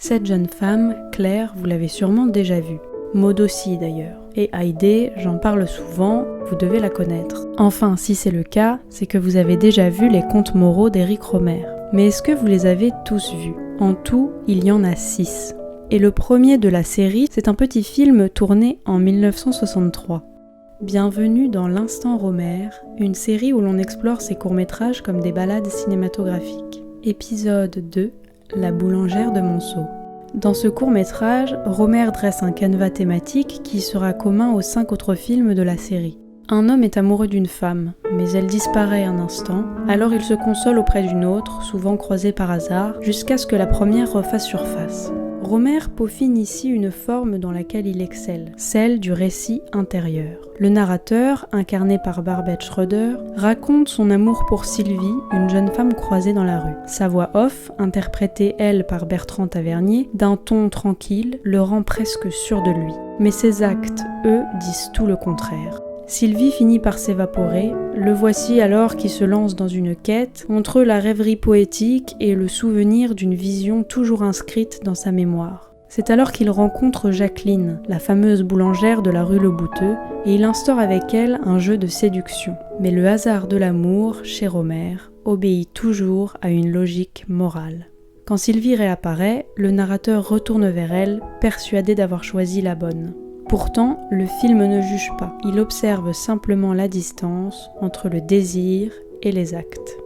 Cette jeune femme, Claire, vous l'avez sûrement déjà vue. Maud aussi d'ailleurs. Et Haydée, j'en parle souvent, vous devez la connaître. Enfin, si c'est le cas, c'est que vous avez déjà vu les contes moraux d'Éric Rohmer. Mais est-ce que vous les avez tous vus ? En tout, il y en a 6. Et le premier de la série, c'est un petit film tourné en 1963. Bienvenue dans l'Instant Rohmer, une série où l'on explore ses courts-métrages comme des balades cinématographiques. Épisode 2, La boulangère de Monceau. Dans ce court-métrage, Rohmer dresse un canevas thématique qui sera commun aux 5 autres films de la série. Un homme est amoureux d'une femme, mais elle disparaît un instant, alors il se console auprès d'une autre, souvent croisée par hasard, jusqu'à ce que la première refasse surface. Rohmer peaufine ici une forme dans laquelle il excelle, celle du récit intérieur. Le narrateur, incarné par Barbet Schroeder, raconte son amour pour Sylvie, une jeune femme croisée dans la rue. Sa voix off, interprétée elle par Bertrand Tavernier, d'un ton tranquille, le rend presque sûr de lui. Mais ses actes, eux, disent tout le contraire. Sylvie finit par s'évaporer, le voici alors qui se lance dans une quête entre la rêverie poétique et le souvenir d'une vision toujours inscrite dans sa mémoire. C'est alors qu'il rencontre Jacqueline, la fameuse boulangère de la rue Le Bouteux, et il instaure avec elle un jeu de séduction. Mais le hasard de l'amour, chez Rohmer, obéit toujours à une logique morale. Quand Sylvie réapparaît, le narrateur retourne vers elle, persuadé d'avoir choisi la bonne. Pourtant, le film ne juge pas, il observe simplement la distance entre le désir et les actes.